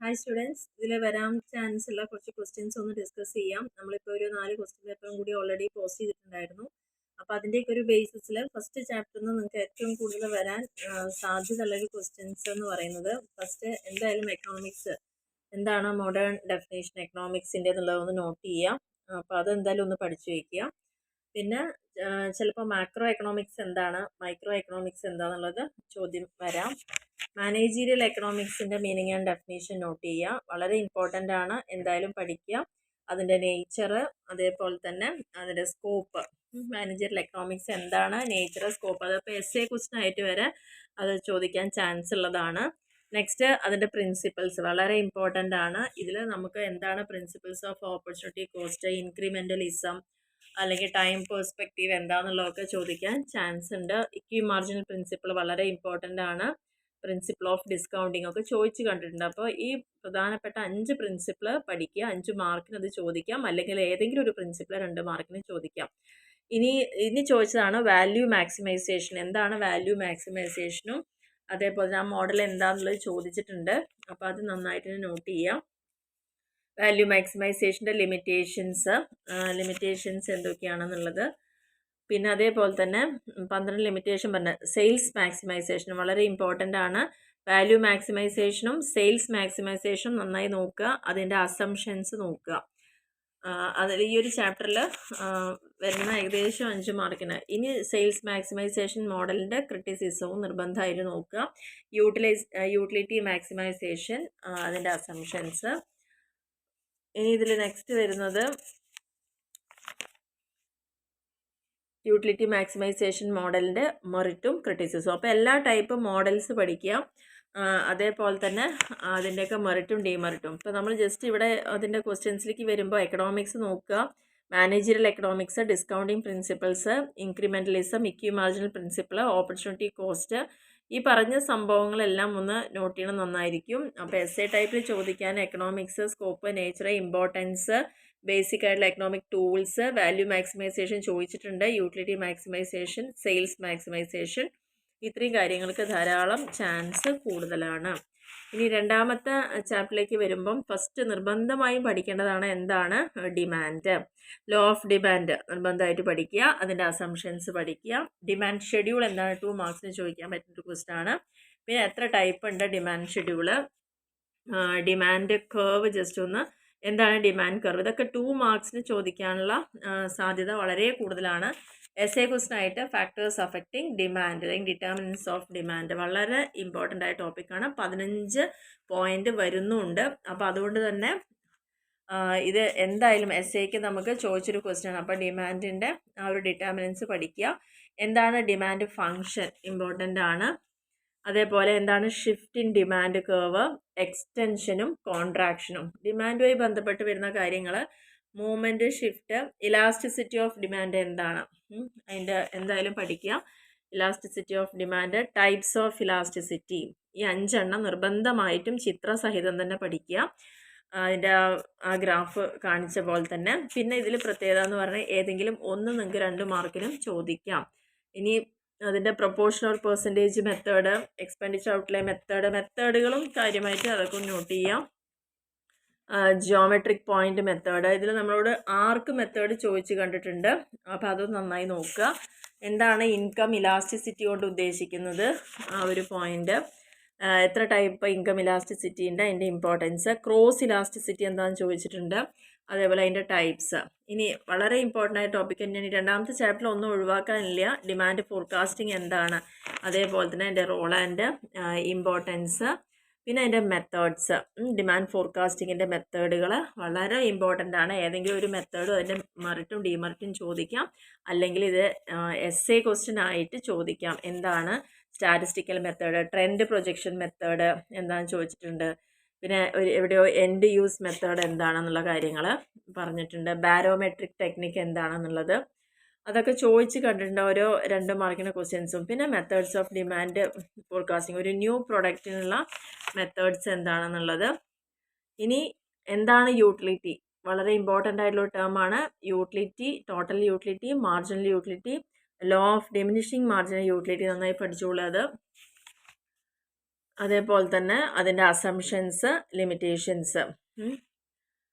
Hi students, ഇതിൽ വരാൻ chance ഉള്ള കുറച്ച് ക്വസ്റ്റ്യൻസ് ഒന്ന് ഡിസ്കസ് ചെയ്യാം. നമ്മളിപ്പോൾ ഒരു 4 ക്വസ്റ്റ്യൻ പേപ്പറും കൂടി ഓൾറെഡി പോസ്റ്റ് ചെയ്തിട്ടുണ്ടായിരുന്നു. അപ്പോൾ അതിൻ്റെയൊക്കെ ഒരു ബേസിസിൽ ഫസ്റ്റ് ചാപ്റ്ററിൽ നിന്ന് നിങ്ങൾക്ക് ഏറ്റവും കൂടുതൽ വരാൻ സാധ്യതയുള്ള ഒരു ക്വസ്റ്റ്യൻസ് എന്ന് പറയുന്നത് ഫസ്റ്റ് എന്തായാലും എക്കണോമിക്സ് എന്താണ് മോഡേൺ ഡെഫിനേഷൻ എക്കണോമിക്സിൻ്റെ എന്നുള്ളതൊന്ന് നോട്ട് ചെയ്യാം. അപ്പോൾ അതെന്തായാലും ഒന്ന് പഠിച്ചു വയ്ക്കുക. പിന്നെ ചിലപ്പോൾ മാക്രോ എക്കണോമിക്സ് എന്താണ്, മൈക്രോ എക്കണോമിക്സ് എന്താണെന്നുള്ളത് ചോദ്യം വരാം. മാനേജീരിയൽ എക്കണോമിക്സിൻ്റെ മീനിങ് ആൻഡ് ഡെഫിനേഷൻ നോട്ട് ചെയ്യുക, വളരെ ഇമ്പോർട്ടൻ്റ് ആണ്, എന്തായാലും പഠിക്കുക. അതിൻ്റെ നേച്ചർ, അതേപോലെ തന്നെ അതിൻ്റെ സ്കോപ്പ്. മാനേജീരിയൽ എക്കണോമിക്സ് എന്താണ്, നേച്ചർ, സ്കോപ്പ്, അതപ്പോൾ എസ് എ ക്വസ്റ്റൻ ആയിട്ട് വരെ അത് ചോദിക്കാൻ ചാൻസ് ഉള്ളതാണ്. നെക്സ്റ്റ് അതിൻ്റെ പ്രിൻസിപ്പിൾസ് വളരെ ഇമ്പോർട്ടൻ്റ് ആണ്. ഇതിൽ നമുക്ക് എന്താണ് പ്രിൻസിപ്പിൾസ് ഓഫ് ഓപ്പർച്യൂണിറ്റി കോസ്റ്റ്, ഇൻക്രിമെൻ്റലിസം അല്ലെങ്കിൽ ടൈം പെർസ്പെക്റ്റീവ് എന്താണെന്നുള്ളതൊക്കെ ചോദിക്കാൻ ചാൻസ് ഉണ്ട്. ഇക്വി മാർജിനൽ പ്രിൻസിപ്പിൾ വളരെ ഇമ്പോർട്ടൻ്റ് ആണ്. പ്രിൻസിപ്പിൾ ഓഫ് ഡിസ്കൗണ്ടിങ് ഒക്കെ ചോദിച്ച് കണ്ടിട്ടുണ്ട്. അപ്പോൾ ഈ പ്രധാനപ്പെട്ട 5 പ്രിൻസിപ്പിൾ പഠിക്കുക. 5 മാർക്കിന് അത് ചോദിക്കാം, അല്ലെങ്കിൽ ഏതെങ്കിലും ഒരു പ്രിൻസിപ്പിൾ 2 മാർക്കിന് ചോദിക്കാം. ഇനി ചോദിച്ചതാണ് വാല്യൂ മാക്സിമൈസേഷൻ. എന്താണ് വാല്യൂ മാക്സിമൈസേഷനും അതേപോലെ ആ മോഡൽ എന്താണെന്നുള്ളത് ചോദിച്ചിട്ടുണ്ട്. അപ്പോൾ അത് നന്നായിട്ട് നോട്ട് ചെയ്യാം. വാല്യൂ മാക്സിമൈസേഷൻ്റെ ലിമിറ്റേഷൻസ് എന്തൊക്കെയാണെന്നുള്ളത്, പിന്നെ അതേപോലെ തന്നെ 12 ലിമിറ്റേഷൻ പറഞ്ഞ സെയിൽസ് മാക്സിമൈസേഷൻ വളരെ ഇമ്പോർട്ടൻ്റ് ആണ്. വാല്യൂ മാക്സിമൈസേഷനും സെയിൽസ് മാക്സിമൈസേഷനും നന്നായി നോക്കുക, അതിൻ്റെ അസംഷൻസ് നോക്കുക. അതിൽ ഈ ഒരു ചാപ്റ്ററിൽ വരുന്ന ഏകദേശം 5 മാർക്കിന്. ഇനി സെയിൽസ് മാക്സിമൈസേഷൻ മോഡലിൻ്റെ ക്രിറ്റിസിസവും നിർബന്ധമായിട്ട് നോക്കുക. യൂട്ടിലിറ്റി മാക്സിമൈസേഷൻ, അതിൻ്റെ അസംഷൻസ്. ഇനി ഇതിൽ നെക്സ്റ്റ് വരുന്നത് യൂട്ടിലിറ്റി മാക്സിമൈസേഷൻ മോഡലിൻ്റെ മെറിറ്റും ക്രിറ്റിസിസും. അപ്പോൾ എല്ലാ ടൈപ്പ് മോഡൽസ് പഠിക്കുക, അതേപോലെ തന്നെ അതിൻ്റെയൊക്കെ മെറിറ്റും ഡിമെറിറ്റും. ഇപ്പോൾ നമ്മൾ ജസ്റ്റ് ഇവിടെ അതിൻ്റെ ക്വസ്റ്റ്യൻസിലേക്ക് വരുമ്പോൾ എക്കണോമിക്സ് നോക്കുക, managerial economics, discounting principles, incrementalism, equi marginal principle, opportunity cost, ഈ പറഞ്ഞ സംഭവങ്ങളെല്ലാം ഒന്ന് നോട്ട് ചെയ്യണം, നന്നായിരിക്കും. അപ്പോൾ എസ് എ ടൈപ്പിൽ ചോദിക്കാൻ economics, scope, nature, importance, basic ആയിട്ടുള്ള എക്കണോമിക് ടൂൾസ്, വാല്യൂ മാക്സിമൈസേഷൻ ചോദിച്ചിട്ടുണ്ട്, യൂട്ടിലിറ്റി മാക്സിമൈസേഷൻ, സെയിൽസ് മാക്സിമൈസേഷൻ, ഇത്രയും കാര്യങ്ങൾക്ക് ധാരാളം ചാൻസ് കൂടുതലാണ്. ഇനി രണ്ടാമത്തെ ചാപ്റ്ററിലേക്ക് വരുമ്പം ഫസ്റ്റ് നിർബന്ധമായും പഠിക്കേണ്ടതാണ് എന്താണ് ഡിമാൻഡ്. ലോ ഓഫ് ഡിമാൻഡ് നിർബന്ധമായിട്ട് പഠിക്കുക, അതിൻ്റെ അസംഷൻസ് പഠിക്കുക. ഡിമാൻഡ് ഷെഡ്യൂൾ എന്താണ് 2 മാർക്സിന് ചോദിക്കാൻ പറ്റുന്ന ക്വസ്റ്റൻ ആണ്. പിന്നെ എത്ര ടൈപ്പ് ഉണ്ട് demand schedule, demand curve just ഒന്ന് എന്താണ് ഡിമാൻഡ് കർവ്, ഇതൊക്കെ 2 മാർക്സിന് ചോദിക്കാനുള്ള സാധ്യത വളരെ കൂടുതലാണ്. എസ് എ ക്വസ്റ്റൻ ആയിട്ട് ഫാക്ടേഴ്സ് അഫക്റ്റിംഗ് ഡിമാൻഡ് അല്ലെങ്കിൽ ഡിറ്റർമിനൻസ് ഓഫ് ഡിമാൻഡ് വളരെ ഇമ്പോർട്ടൻ്റ് ആയ ടോപ്പിക്കാണ്. 15 പോയിന്റ് വരുന്നുണ്ട്. അപ്പോൾ അതുകൊണ്ട് തന്നെ ഇത് എന്തായാലും എസ് എക്ക് നമുക്ക് ചോദിച്ചൊരു ക്വസ്റ്റ്യൻ ആണ്. അപ്പോൾ ഡിമാൻഡിൻ്റെ ആ ഒരു ഡിറ്റർമിനൻസ് പഠിക്കുക. എന്താണ് ഡിമാൻഡ് ഫങ്ഷൻ ഇമ്പോർട്ടൻ്റ് ആണ്. അതേപോലെ എന്താണ് ഷിഫ്റ്റ് ഇൻ ഡിമാൻഡ് കർവ്, എക്സ്റ്റൻഷനും കോൺട്രാക്ഷനും, ഡിമാൻഡുമായി ബന്ധപ്പെട്ട് വരുന്ന കാര്യങ്ങൾ, movement, shift, elasticity of demand എന്താണ്, അതിൻ്റെ എന്തായാലും പഠിക്കുക. Elasticity of demand, types of elasticity, ഈ 5 എണ്ണം നിർബന്ധമായിട്ടും ചിത്രസഹിതം തന്നെ പഠിക്കുക. അതിൻ്റെ ആ ഗ്രാഫ് കാണിച്ച പോലെ തന്നെ. പിന്നെ ഇതിൽ പ്രത്യേകത എന്ന് പറഞ്ഞാൽ ഏതെങ്കിലും ഒന്ന് നിങ്ങൾക്ക് 2 മാർക്കിനും ചോദിക്കാം. ഇനി അതിൻ്റെ proportional percentage method, expenditure outlay മെത്തേഡുകളും കാര്യമായിട്ട് അതൊക്കെ നോട്ട് ചെയ്യാം. ജിയോമെട്രിക് പോയിന്റ് മെത്തേഡ്, ഇതിൽ നമ്മളോട് ആർക്ക് മെത്തേഡ് ചോദിച്ച് കണ്ടിട്ടുണ്ട്. അപ്പോൾ അത് നന്നായി നോക്കുക. എന്താണ് ഇൻകം ഇലാസ്റ്റിസിറ്റി കൊണ്ട് ഉദ്ദേശിക്കുന്നത്, ആ ഒരു പോയിന്റ്, എത്ര ടൈപ്പ് ഇൻകം ഇലാസ്റ്റിസിറ്റി ഉണ്ട്, അതിൻ്റെ ഇമ്പോർട്ടൻസ്, ക്രോസ് ഇലാസ്റ്റിസിറ്റി എന്താണെന്ന് ചോദിച്ചിട്ടുണ്ട്, അതേപോലെ അതിൻ്റെ ടൈപ്സ്. ഇനി വളരെ ഇമ്പോർട്ടൻ്റ് ആയ ടോപ്പിക് തന്നെയാണ്. രണ്ടാമത്തെ ചാപ്റ്ററിൽ ഒന്നും ഒഴിവാക്കാനില്ല. ഡിമാൻഡ് ഫോർകാസ്റ്റിംഗ് എന്താണ്, അതേപോലെ തന്നെ അതിൻ്റെ റോൾ ആൻഡ് ഇമ്പോർട്ടൻസ്, പിന്നെ അതിൻ്റെ മെത്തേഡ്സ്. ഡിമാൻഡ് ഫോർകാസ്റ്റിങ്ങിൻ്റെ മെത്തേഡുകൾ വളരെ ഇമ്പോർട്ടൻ്റ് ആണ്. ഏതെങ്കിലും ഒരു മെത്തേഡും അതിൻ്റെ മെറിറ്റും ഡിമെറിറ്റും ചോദിക്കാം, അല്ലെങ്കിൽ ഇത് എസ് എ ക്വസ്റ്റ്യൻ ആയിട്ട് ചോദിക്കാം. എന്താണ് statistical method, trend projection method എന്താണെന്ന് ചോദിച്ചിട്ടുണ്ട്. പിന്നെ എവിടെയോ എൻഡ് യൂസ് മെത്തേഡ് എന്താണെന്നുള്ള കാര്യങ്ങൾ പറഞ്ഞിട്ടുണ്ട്. ബാരോമെട്രിക് ടെക്നിക്ക് എന്താണെന്നുള്ളത് അതൊക്കെ ചോദിച്ച് കണ്ടിട്ടുണ്ട് ഓരോ 2 മാർക്കിൻ്റെ ക്വസ്റ്റ്യൻസും. പിന്നെ മെത്തേഡ്സ് ഓഫ് ഡിമാൻഡ് ഫോർകാസ്റ്റിംഗ്, ഒരു ന്യൂ പ്രൊഡക്റ്റിനുള്ള മെത്തേഡ്സ് എന്താണെന്നുള്ളത്. ഇനി എന്താണ് യൂട്ടിലിറ്റി, വളരെ ഇമ്പോർട്ടൻ്റ് ആയിട്ടുള്ള ടേം ആണ് utility. Total utility, marginal utility, law of diminishing marginal utility നന്നായി പഠിച്ചോളൂ. അത് അതേപോലെ തന്നെ അതിൻ്റെ അസംഷൻസ്, ലിമിറ്റേഷൻസ്.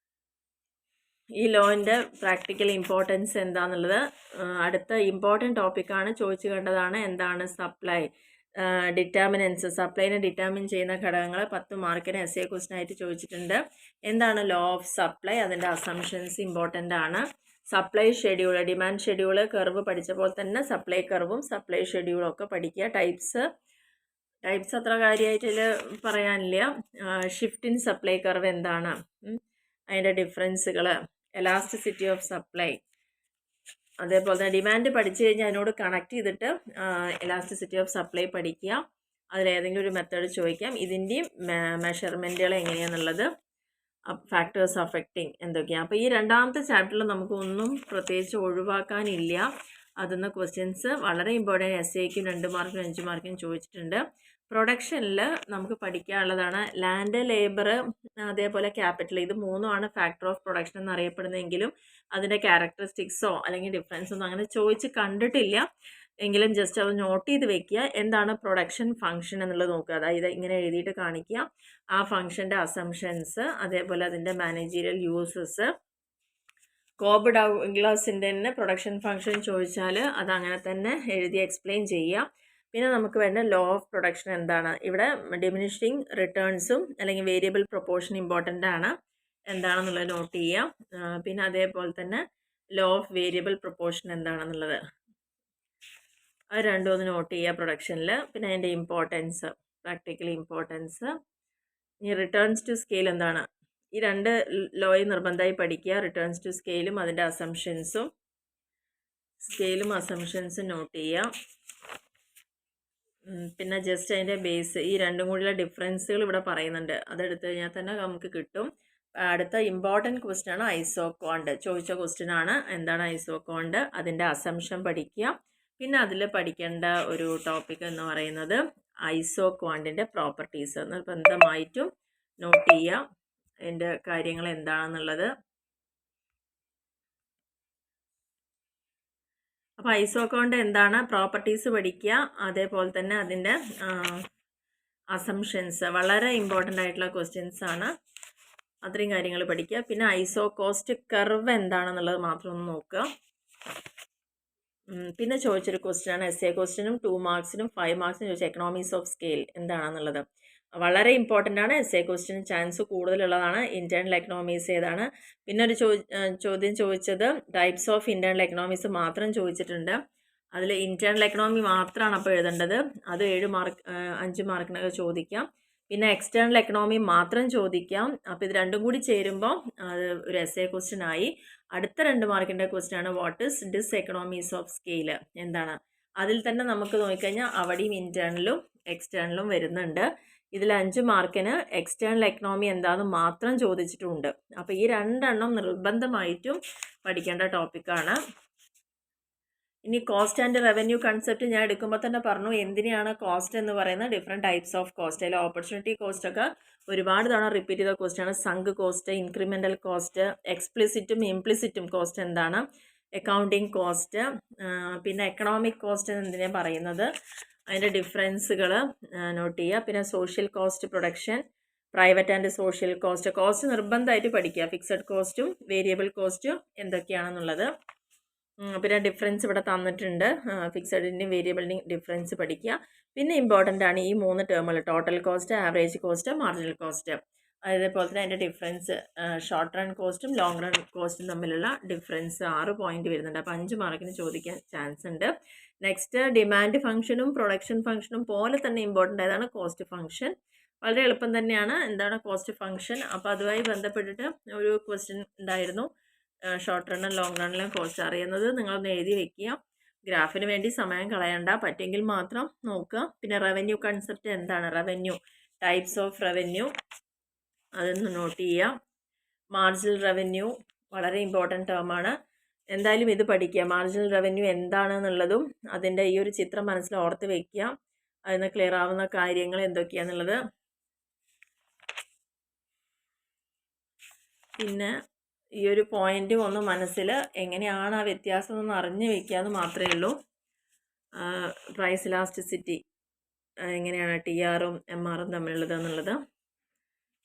ഈ ലോൻ്റെ പ്രാക്ടിക്കൽ ഇമ്പോർട്ടൻസ് എന്താണെന്നുള്ളത് അടുത്ത ഇമ്പോർട്ടൻറ്റ് ടോപ്പിക്കാണ്. ചോദിച്ചു കണ്ടതാണ് എന്താണ് സപ്ലൈ, ഡിറ്റർമിനൻസ്, സപ്ലൈനെ ഡിറ്റർമിൻ ചെയ്യുന്ന ഘടകങ്ങൾ 10 മാർക്കിന് എസ്എ ക്വസ്റ്റൻ ആയിട്ട് ചോദിച്ചിട്ടുണ്ട്. എന്താണ് ലോ ഓഫ് സപ്ലൈ, അതിൻ്റെ അസംഷൻസ് ഇമ്പോർട്ടൻ്റ് ആണ്. Supply schedule, demand schedule curve പഠിച്ചപ്പോൾ തന്നെ സപ്ലൈ കർവും സപ്ലൈ ഷെഡ്യൂളും ഒക്കെ പഠിക്കുക. ടൈപ്സ് അത്ര കാര്യമായിട്ട് പറയാനില്ല. ഷിഫ്റ്റ് ഇൻ സപ്ലൈ കർവ് എന്താണ്, അതിൻ്റെ ഡിഫറൻസുകൾ, എലാസ്റ്റിസിറ്റി ഓഫ് സപ്ലൈ, അതേപോലെ തന്നെ ഡിമാൻഡ് പഠിച്ചു കഴിഞ്ഞാൽ അതിനോട് കണക്ട് ചെയ്തിട്ട് എലാസ്റ്റിസിറ്റി ഓഫ് സപ്ലൈ പഠിക്കുക. അതിലേതെങ്കിലും ഒരു മെത്തേഡ് ചോദിക്കാം. ഇതിൻ്റെയും മെഷർമെൻറ്റുകൾ എങ്ങനെയാണെന്നുള്ളത്, ഫാക്ടേഴ്സ് അഫക്റ്റിംഗ് എന്തൊക്കെയാണ്. അപ്പോൾ ഈ രണ്ടാമത്തെ ചാപ്റ്ററിൽ നമുക്കൊന്നും പ്രത്യേകിച്ച് ഒഴിവാക്കാനില്ല. അതിന്ന് ക്വസ്റ്റ്യൻസ് വളരെ ഇമ്പോർട്ടൻറ്റ്, എസ്എയ്ക്കും 2 മാർക്കിനും 5 മാർക്കിനും ചോദിച്ചിട്ടുണ്ട്. പ്രൊഡക്ഷനിൽ നമുക്ക് പഠിക്കാനുള്ളതാണ് ലാൻഡ്, ലേബർ, അതേപോലെ ക്യാപിറ്റൽ. ഇത് മൂന്നുമാണ് ഫാക്ടർ ഓഫ് പ്രൊഡക്ഷൻ എന്നറിയപ്പെടുന്നതെങ്കിലും അതിൻ്റെ ക്യാരക്ടറിസ്റ്റിക്സോ അല്ലെങ്കിൽ ഡിഫറൻസോ ഒന്നും അങ്ങനെ ചോദിച്ച് കണ്ടിട്ടില്ല. എങ്കിലും ജസ്റ്റ് അത് നോട്ട് ചെയ്ത് വെക്കുക. എന്താണ് പ്രൊഡക്ഷൻ ഫംഗ്ഷൻ എന്നുള്ളത് നോക്കുക. അതായത് ഇങ്ങനെ എഴുതിയിട്ട് കാണിക്കുക. ആ ഫംഗ്ഷൻ്റെ അസംഷൻസ്, അതേപോലെ അതിൻ്റെ മാനേജീരിയൽ യൂസസ്. കോബ് ഡഗ്ലാസിൻ്റെ തന്നെ പ്രൊഡക്ഷൻ ഫംഗ്ഷൻ ചോദിച്ചാൽ അതങ്ങനെ തന്നെ എഴുതി എക്സ്പ്ലെയിൻ ചെയ്യുക. പിന്നെ നമുക്ക് വേണ്ട ലോ ഓഫ് പ്രൊഡക്ഷൻ എന്താണ്, ഇവിടെ ഡിമിനിഷിങ് റിട്ടേൺസും അല്ലെങ്കിൽ വേരിയബിൾ പ്രൊപ്പോർഷൻ ഇമ്പോർട്ടൻ്റ് ആണ്, എന്താണെന്നുള്ളത് നോട്ട് ചെയ്യുക. പിന്നെ അതേപോലെ തന്നെ ലോ ഓഫ് വേരിയബിൾ പ്രൊപ്പോർഷൻ എന്താണെന്നുള്ളത് അത് രണ്ടും ഒന്ന് നോട്ട് ചെയ്യുക പ്രൊഡക്ഷനിൽ. പിന്നെ അതിൻ്റെ ഇമ്പോർട്ടൻസ്, പ്രാക്ടിക്കൽ ഇമ്പോർട്ടൻസ്. ഇനി റിട്ടേൺസ് ടു സ്കെയിൽ എന്താണ്, ഈ 2 ലോയും നിർബന്ധമായി പഠിക്കുക. റിട്ടേൺസ് ടു സ്കെയിലും അതിൻ്റെ അസംഷൻസും, സ്കെയിലും അസംഷൻസും നോട്ട് ചെയ്യുക. പിന്നെ ജസ്റ്റ് അതിൻ്റെ ബേസ്, ഈ രണ്ടും കൂടിയുള്ള ഡിഫറൻസുകൾ ഇവിടെ പറയുന്നുണ്ട്. അതെടുത്തു കഴിഞ്ഞാൽ തന്നെ നമുക്ക് കിട്ടും. അടുത്ത ഇമ്പോർട്ടൻറ്റ് ക്വസ്റ്റ്യൻ ആണ് ഐസോകോണ്ട്. ചോദിച്ച ക്വസ്റ്റ്യൻ ആണ് എന്താണ് ഐസോകോണ്ട്, അതിൻ്റെ അസംഷൻ പഠിക്കുക. പിന്നെ അതിൽ പഠിക്കേണ്ട ഒരു ടോപ്പിക് എന്ന് പറയുന്നത് ഐസോക്വാണ്ടിൻ്റെ പ്രോപ്പർട്ടീസ്. നിർബന്ധമായിട്ടും നോട്ട് ചെയ്യുക അതിൻ്റെ കാര്യങ്ങൾ എന്താണെന്നുള്ളത്. അപ്പോൾ ഐസോകോണ്ട് എന്താണ്, പ്രോപ്പർട്ടീസ് പഠിക്കുക. അതേപോലെ തന്നെ അതിൻ്റെ അസംഷൻസ് വളരെ ഇമ്പോർട്ടൻ്റ് ആയിട്ടുള്ള ക്വസ്റ്റ്യൻസ് ആണ്. അത്രയും കാര്യങ്ങൾ പഠിക്കുക. പിന്നെ ഐസോ കോസ്റ്റ് കർവ് എന്താണെന്നുള്ളത് മാത്രം ഒന്ന് നോക്കുക. പിന്നെ ചോദിച്ചൊരു ക്വസ്റ്റ്യൻ ആണ് എസ്എ ക്വസ്റ്റ്യനും 2 മാർക്സിനും 5 മാർക്സിനും ചോദിച്ച എക്കണോമീസ് ഓഫ് സ്കെയിൽ എന്താണെന്നുള്ളത്. വളരെ ഇമ്പോർട്ടൻ്റ് ആണ്. എസ്എ ക്വസ്റ്റ്യൻ ചാൻസ് കൂടുതലുള്ളതാണ്. ഇൻറ്റേർണൽ എക്കണോമീസ് ഏതാണ്. പിന്നെ ഒരു ചോദ്യം ചോദിച്ചത് ടൈപ്സ് ഓഫ് ഇൻറ്റേർണൽ എക്കണോമീസ് മാത്രം ചോദിച്ചിട്ടുണ്ട്. അതിൽ ഇൻറ്റേർണൽ എക്കണോമി മാത്രമാണ് അപ്പോൾ എഴുതേണ്ടത്. അത് 5 മാർക്കിനൊക്കെ ചോദിക്കാം. പിന്നെ എക്സ്റ്റേണൽ എക്കണോമി മാത്രം ചോദിക്കാം. അപ്പോൾ ഇത് രണ്ടും കൂടി ചേരുമ്പോൾ അത് ഒരു എസ്എ ക്വസ്റ്റ്യൻ ആയി. അടുത്ത 2 മാർക്കിൻ്റെ ക്വസ്റ്റ്യൻ ആണ് what is this economies of scale എന്താണ്. അതിൽ തന്നെ നമുക്ക് നോക്കിക്കഴിഞ്ഞാൽ അവിടെയും ഇൻറ്റേർണലും എക്സ്റ്റേണലും വരുന്നുണ്ട്. ഇതിൽ 5 മാർക്കിന് എക്സ്റ്റേണൽ എക്കണോമി എന്താണെന്ന് മാത്രം ചോദിച്ചിട്ടുണ്ട്. അപ്പോൾ ഈ 2 നിർബന്ധമായിട്ടും പഠിക്കേണ്ട ടോപ്പിക്കാണ്. ഇനി കോസ്റ്റ് ആൻഡ് റവന്യൂ കൺസെപ്റ്റ് ഞാൻ എടുക്കുമ്പോൾ തന്നെ പറഞ്ഞു എന്തിനാണ് കോസ്റ്റ് എന്ന് പറയുന്നത്. Different types of cost. അതിൽ ഓപ്പർച്യൂണിറ്റി കോസ്റ്റ് ഒക്കെ ഒരുപാട് തവണ റിപ്പീറ്റ് ചെയ്ത ക്വസ്റ്റ്യൻ ആണ്. സങ്ക് കോസ്റ്റ്, ഇൻക്രിമെൻ്റൽ കോസ്റ്റ്, എക്സ്പ്ലിസിറ്റും ഇംപ്ലിസിറ്റും കോസ്റ്റ് എന്താണ്, അക്കൗണ്ടിങ് കോസ്റ്റ്, പിന്നെ എക്കണോമിക് കോസ്റ്റ് എന്തിനാണ് പറയുന്നത്, അതിൻ്റെ ഡിഫറൻസുകൾ നോട്ട് ചെയ്യുക. പിന്നെ social cost, production, private and social cost. Cost നിർബന്ധമായിട്ട് പഠിക്കുക. ഫിക്സഡ് കോസ്റ്റും വേരിയബിൾ കോസ്റ്റും എന്തൊക്കെയാണെന്നുള്ളത്. പിന്നെ ഡിഫറൻസ് ഇവിടെ തന്നിട്ടുണ്ട്. ഫിക്സഡിൻ്റെയും വേരിയബിളിൻ്റെയും ഡിഫറൻസ് പഠിക്കുക. പിന്നെ ഇമ്പോർട്ടൻ്റ് ആണ് ഈ 3 ടേമുകൾ, total cost, average cost, marginal cost. അതേപോലെ തന്നെ അതിൻ്റെ ഡിഫറൻസ് ഷോർട്ട് റൺ കോസ്റ്റും ലോങ് റൺ കോസ്റ്റും തമ്മിലുള്ള ഡിഫറൻസ് 6 പോയിന്റ് വരുന്നുണ്ട്. അപ്പോൾ 5 മാർക്കിന് ചോദിക്കാൻ ചാൻസ് ഉണ്ട്. നെക്സ്റ്റ് ഡിമാൻഡ് ഫംഗ്ഷനും പ്രൊഡക്ഷൻ ഫംഗ്ഷനും പോലെ തന്നെ ഇമ്പോർട്ടൻ്റ് ആയതാണ് കോസ്റ്റ് ഫംഗ്ഷൻ. വളരെ എളുപ്പം തന്നെയാണ്. എന്താണ് കോസ്റ്റ് ഫംഗ്ഷൻ? അപ്പോൾ അതുമായി ബന്ധപ്പെട്ടിട്ട് ഒരു ക്വസ്റ്റ്യൻ ഉണ്ടായിരുന്നു. ഷോർട്ട് റണ്ണും ലോങ് റണ്ണിലും കോസ്റ്റ് അറിയുന്നത് നിങ്ങളൊന്ന് എഴുതി വെക്കുക. ഗ്രാഫിന് വേണ്ടി സമയം കളയണ്ട, പറ്റുമെങ്കിൽ മാത്രം നോക്കുക. പിന്നെ റവന്യൂ കൺസെപ്റ്റ് എന്താണ്, റവന്യൂ, ടൈപ്സ് ഓഫ് റവന്യൂ അതൊന്ന് നോട്ട് ചെയ്യുക. മാർജിനൽ റവന്യൂ വളരെ ഇമ്പോർട്ടൻറ്റ് ടേമാണ്. എന്തായാലും ഇത് പഠിക്കുക. മാർജിനൽ റവന്യൂ എന്താണെന്നുള്ളതും അതിൻ്റെ ഈ ഒരു ചിത്രം മനസ്സിൽ ഓർത്ത് വയ്ക്കുക. അതിന് ക്ലിയർ ആവുന്ന കാര്യങ്ങൾ എന്തൊക്കെയാണെന്നുള്ളത്. പിന്നെ ഈ ഒരു പോയിന്റ് ഒന്ന് മനസ്സിൽ എങ്ങനെയാണ് ആ വ്യത്യാസം ഒന്ന് അറിഞ്ഞു വയ്ക്കുക എന്ന് മാത്രമേ ഉള്ളൂ. പ്രൈസ് ഇലാസ്റ്റിസിറ്റി എങ്ങനെയാണ് TRും MRും തമ്മിലുള്ളത് എന്നുള്ളത്.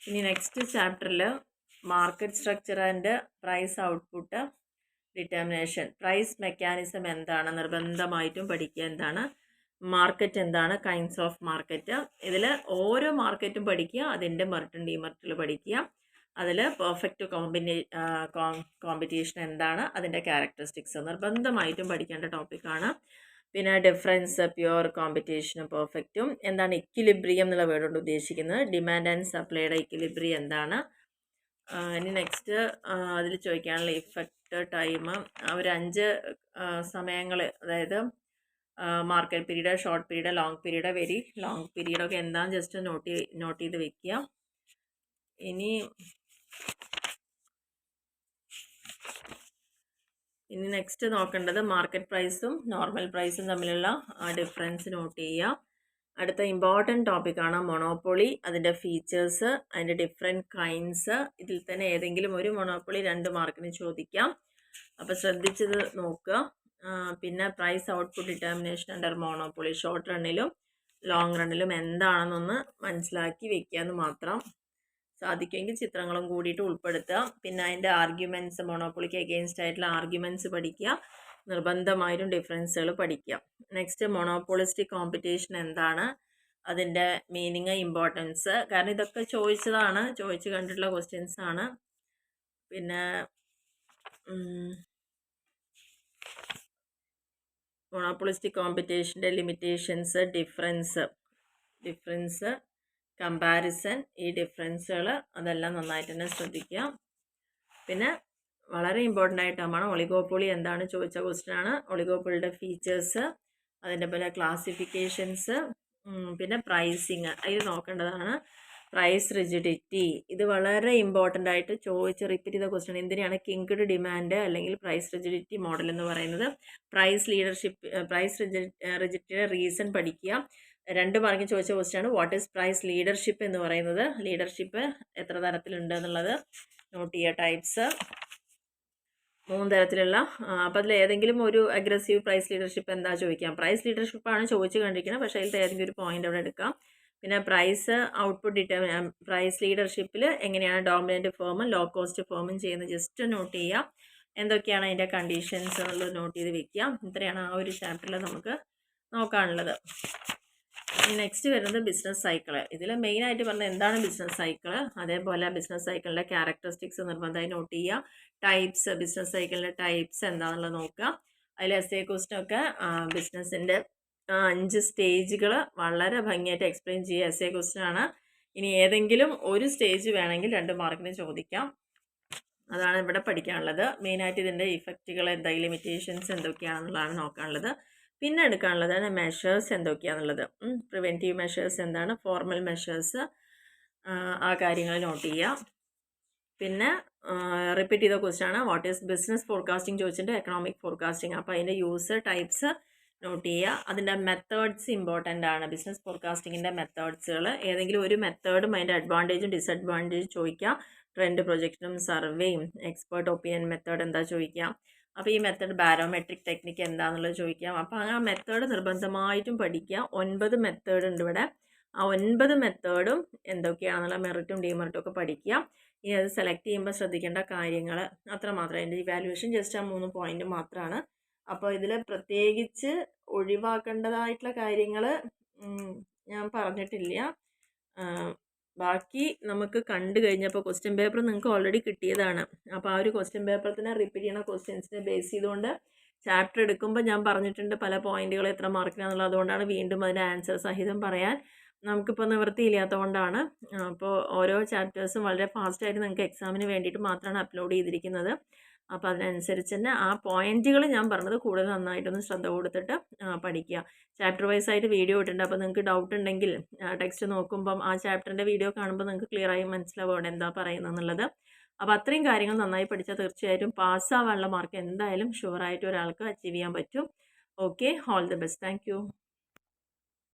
ഇനി നെക്സ്റ്റ് ചാപ്റ്ററിൽ market structure and price output determination, price mechanism എന്താണ് നിർബന്ധമായിട്ടും പഠിക്കുക, എന്താണ് മാർക്കറ്റ്, എന്താണ് കൈൻഡ്സ് ഓഫ് മാർക്കറ്റ്. ഇതിൽ ഓരോ മാർക്കറ്റും പഠിക്കുക, അതിൻ്റെ മെറിറ്റും ഡിമെറിറ്റുകൾ പഠിക്കുക. അതിൽ പെർഫെക്റ്റ് കോമ്പറ്റീഷൻ എന്താണ്, അതിൻ്റെ ക്യാരക്ടറിസ്റ്റിക്സ് നിർബന്ധമായിട്ടും പഠിക്കേണ്ട ടോപ്പിക്കാണ്. പിന്നെ ഡിഫറൻസ്, പ്യുവർ കോമ്പറ്റീഷനും പെർഫെക്റ്റും എന്താണ്, ഇക്വിലിബ്രിയം എന്നുള്ള വേർഡ് കൊണ്ട് ഉദ്ദേശിക്കുന്നത്, ഡിമാൻഡ് ആൻഡ് സപ്ലൈയുടെ ഇക്വിലിബ്രിയം എന്താണ്. ഇനി നെക്സ്റ്റ് അതിൽ ചോദിക്കാനുള്ള ഇഫക്റ്റ്, ടൈം, ഒരു 5 സമയങ്ങൾ, അതായത് market period, short period, long period, very long പീരീഡൊക്കെ എന്താണെന്ന് ജസ്റ്റ് നോട്ട് ചെയ്ത് വെക്കുക. ഇനി നെക്സ്റ്റ് നോക്കേണ്ടത് മാർക്കറ്റ് പ്രൈസും നോർമൽ പ്രൈസും തമ്മിലുള്ള ഡിഫറൻസ് നോട്ട് ചെയ്യുക. അടുത്ത ഇമ്പോർട്ടൻറ്റ് ടോപ്പിക്കാണ് മൊണോപ്പൊളി, അതിൻ്റെ ഫീച്ചേഴ്സ്, അതിൻ്റെ ഡിഫറെൻറ്റ് കൈൻഡ്സ്. ഇതിൽ തന്നെ ഏതെങ്കിലും ഒരു മൊണോപ്പൊളി 2 മാർക്കിന് ചോദിക്കാം, അപ്പോൾ ശ്രദ്ധിച്ചത് നോക്കുക. പിന്നെ price output determination under monopoly, short റണ്ണിലും ലോങ് റണ്ണിലും എന്താണെന്നൊന്ന് മനസ്സിലാക്കി വെക്കുക എന്ന് മാത്രം. സാധിക്കുമെങ്കിൽ ചിത്രങ്ങളും കൂടിയിട്ട് ഉൾപ്പെടുത്തുക. പിന്നെ അതിൻ്റെ ആർഗ്യുമെൻറ്റ്സ്, മൊണോപ്പൊളിക്ക് എഗെയിൻസ്റ്റ് ആയിട്ടുള്ള ആർഗ്യുമെൻറ്റ്സ് പഠിക്കുക, നിർബന്ധമായിട്ടും ഡിഫറൻസുകൾ പഠിക്കുക. നെക്സ്റ്റ് മൊണോപ്പൊളിസ്റ്റിക് കോമ്പറ്റീഷൻ എന്താണ്, അതിൻ്റെ മീനിങ്, ഇമ്പോർട്ടൻസ്, കാരണം ഇതൊക്കെ ചോദിച്ചു കണ്ടിട്ടുള്ള ക്വസ്റ്റ്യൻസ് ആണ്. പിന്നെ മൊണോപ്പൊളിസ്റ്റിക് കോമ്പറ്റീഷൻ്റെ ലിമിറ്റേഷൻസ്, ഡിഫറൻസ്, കമ്പാരിസൺ, ഈ ഡിഫറൻസുകൾ അതെല്ലാം നന്നായിട്ട് തന്നെ ശ്രദ്ധിക്കുക. പിന്നെ വളരെ ഇമ്പോർട്ടൻ്റ് ആയിട്ടാണ് ഒളിഗോപ്പൊളി എന്താണ് ചോദിച്ച ക്വസ്റ്റ്യൻ ആണ്. ഒളിഗോപ്പൊളിയുടെ ഫീച്ചേഴ്സ്, അതിൻ്റെ പോലെ ക്ലാസിഫിക്കേഷൻസ്, പിന്നെ പ്രൈസിങ്, ഇത് നോക്കേണ്ടതാണ്. പ്രൈസ് റിജിഡിറ്റി, ഇത് വളരെ ഇമ്പോർട്ടൻ്റ് ആയിട്ട് റിപ്പീറ്റ് ചെയ്ത ക്വസ്റ്റ്യൻ. എന്തിനാണ് കിങ്ക്ഡ് ഡിമാൻഡ് അല്ലെങ്കിൽ പ്രൈസ് റിജിഡിറ്റി മോഡൽ എന്ന് പറയുന്നത്. പ്രൈസ് റിജിഡിറ്റിയുടെ റീസൺ പഠിക്കുക. 2 മാർക്കിന് ചോദിച്ച ക്വസ്റ്റ്യൻ ആണ്. വാട്ട് ഈസ് പ്രൈസ് ലീഡർഷിപ്പ് എന്ന് പറയുന്നത്, ലീഡർഷിപ്പ് എത്ര തരത്തിലുണ്ട് എന്നുള്ളത് നോട്ട് ചെയ്യുക. ടൈപ്സ് 3 തരത്തിലുള്ള, അപ്പോൾ അതിൽ ഏതെങ്കിലും ഒരു അഗ്രസീവ് പ്രൈസ് ലീഡർഷിപ്പ് എന്താ ചോദിക്കാം. പ്രൈസ് ലീഡർഷിപ്പാണ് ചോദിച്ചു കണ്ടിരിക്കുന്നത്, പക്ഷേ അതിൽ ഏതെങ്കിലും ഒരു പോയിന്റ് അവിടെ എടുക്കാം. പിന്നെ പ്രൈസ് ഔട്ട്പുട്ട് പ്രൈസ് ലീഡർഷിപ്പിൽ എങ്ങനെയാണ് ഡോമിനൻ്റ് ഫേമും ലോ കോസ്റ്റ് ഫേമും ചെയ്യുന്നത് ജസ്റ്റ് നോട്ട് ചെയ്യുക. എന്തൊക്കെയാണ് അതിൻ്റെ കണ്ടീഷൻസ് എന്നുള്ളത് നോട്ട് ചെയ്ത് വെക്കുക. ഇത്രയാണ് ആ ഒരു ചാപ്റ്ററിൽ നമുക്ക് നോക്കാനുള്ളത്. ഇനി നെക്സ്റ്റ് വരുന്നത് ബിസിനസ് സൈക്കിള്. ഇതിൽ മെയിനായിട്ട് പറഞ്ഞത് എന്താണ് ബിസിനസ് സൈക്കിള്, അതേപോലെ ബിസിനസ് സൈക്കിളിൻ്റെ ക്യാരക്ടറിസ്റ്റിക്സ് നിർബന്ധമായി നോട്ട് ചെയ്യുക. ടൈപ്സ്, ബിസിനസ് സൈക്കിളിൻ്റെ ടൈപ്സ് എന്താണെന്നുള്ളത് നോക്കുക. അതിൽ എസ്എ ക്വസ്റ്റ്യനൊക്കെ ബിസിനസ്സിൻ്റെ 5 സ്റ്റേജുകൾ വളരെ ഭംഗിയായിട്ട് എക്സ്പ്ലെയിൻ ചെയ്യുക എസ്എ ക്വസ്റ്റ്യൻ ആണ്. ഇനി ഏതെങ്കിലും ഒരു സ്റ്റേജ് വേണമെങ്കിൽ 2 മാർക്കിന് ചോദിക്കാം. അതാണ് ഇവിടെ പഠിക്കാനുള്ളത്. മെയിനായിട്ട് ഇതിൻ്റെ ഇഫക്റ്റുകൾ എന്താ, ലിമിറ്റേഷൻസ് എന്തൊക്കെയാണെന്നുള്ളതാണ് നോക്കാനുള്ളത്. പിന്നെ എടുക്കാനുള്ളതാണ് മെഷേഴ്സ് എന്തൊക്കെയാണെന്നുള്ളത്. പ്രിവെൻറ്റീവ് മെഷേഴ്സ് എന്താണ്, ഫോർമൽ മെഷേഴ്സ്, ആ കാര്യങ്ങൾ നോട്ട് ചെയ്യുക. പിന്നെ റിപ്പീറ്റ് ചെയ്ത ക്വസ്റ്റ്യൻ ആണ് വാട്ട് ഈസ് ബിസിനസ് ഫോർകാസ്റ്റിംഗ് ചോദിച്ചിട്ട് എക്കണോമിക് ഫോർകാസ്റ്റിംഗ്. അപ്പോൾ അതിൻ്റെ യൂസ്, ടൈപ്സ് നോട്ട് ചെയ്യുക. അതിൻ്റെ മെത്തേഡ്സ് ഇമ്പോർട്ടൻ്റ് ആണ്. ബിസിനസ് ഫോർകാസ്റ്റിങ്ങിൻ്റെ മെത്തേഡ്സുകൾ ഏതെങ്കിലും ഒരു മെത്തേഡും അതിൻ്റെ അഡ്വാൻറ്റേജും ഡിസഡ്വാൻറ്റേജും ചോദിക്കുക. ട്രെൻഡ് പ്രൊജക്ഷനും സർവേയും എക്സ്പേർട്ട് ഒപ്പീനിയൻ മെത്തേഡ് എന്താ ചോദിക്കാം. അപ്പോൾ ഈ മെത്തേഡ് ബാരോമെട്രിക് ടെക്നിക്ക് എന്താണെന്നുള്ളത് ചോദിക്കാം. അപ്പോൾ ആ മെത്തേഡ് നിർബന്ധമായിട്ടും പഠിക്കുക. 9 മെത്തേഡ് ഉണ്ട് ഇവിടെ. ആ 9 മെത്തേഡും എന്തൊക്കെയാണെന്നുള്ള മെറിറ്റും ഡിമെറിറ്റും ഒക്കെ പഠിക്കുക. ഇനി അത് സെലക്ട് ചെയ്യുമ്പോൾ ശ്രദ്ധിക്കേണ്ട കാര്യങ്ങൾ അത്രമാത്രം. അതിൻ്റെ ഇവാലുവേഷൻ ജസ്റ്റ് ആ 3 പോയിന്റ് മാത്രമാണ്. അപ്പോൾ ഇതിൽ പ്രത്യേകിച്ച് ഒഴിവാക്കേണ്ടതായിട്ടുള്ള കാര്യങ്ങൾ ഞാൻ പറഞ്ഞിട്ടില്ല. ബാക്കി നമുക്ക് കണ്ടു കഴിഞ്ഞപ്പോൾ ക്വസ്റ്റ്യൻ പേപ്പർ നിങ്ങൾക്ക് ഓൾറെഡി കിട്ടിയതാണ്. അപ്പോൾ ആ ഒരു ക്വസ്റ്റ്യൻ പേപ്പർ തന്നെ റിപ്പീറ്റ് ചെയ്യുന്ന ക്വസ്റ്റ്യൻസിനെ ബേസ് ചെയ്തുകൊണ്ട് ചാപ്റ്റർ എടുക്കുമ്പോൾ ഞാൻ പറഞ്ഞിട്ടുണ്ട് പല പോയിന്റുകൾ എത്ര മാർക്കിനാണെന്നുള്ളത്. അതുകൊണ്ടാണ് വീണ്ടും അതിൻ്റെ ആൻസർ സഹിതം പറയാൻ നമുക്കിപ്പോൾ നിവൃത്തിയില്ലാത്തതുകൊണ്ടാണ്. അപ്പോൾ ഓരോ ചാപ്റ്റേഴ്സും വളരെ ഫാസ്റ്റായിട്ട് നിങ്ങൾക്ക് എക്സാമിന് വേണ്ടിയിട്ട് മാത്രമാണ് അപ്ലോഡ് ചെയ്തിരിക്കുന്നത്. അപ്പോൾ അതിനനുസരിച്ച് തന്നെ ആ പോയിന്റുകൾ ഞാൻ പറഞ്ഞത് കൂടുതൽ നന്നായിട്ടൊന്ന് ശ്രദ്ധ കൊടുത്തിട്ട് പഠിക്കുക. ചാപ്റ്റർ വൈസ് ആയിട്ട് വീഡിയോ ഇട്ടിട്ടുണ്ട്. അപ്പോൾ നിങ്ങൾക്ക് ഡൗട്ട് ഉണ്ടെങ്കിൽ ടെക്സ്റ്റ് നോക്കുമ്പം ആ ചാപ്റ്ററിൻ്റെ വീഡിയോ കാണുമ്പോൾ നിങ്ങൾക്ക് ക്ലിയറായി മനസ്സിലാവും അവിടെ എന്താ പറയുന്നതെന്നുള്ളത്. അപ്പോൾ അത്രയും കാര്യങ്ങൾ നന്നായി പഠിച്ചാൽ തീർച്ചയായിട്ടും പാസ്സാവാനുള്ള മാർക്ക് എന്തായാലും ഷുവറായിട്ട് ഒരാൾക്ക് അച്ചീവ് ചെയ്യാൻ പറ്റും. Okay, all the best. Thank you.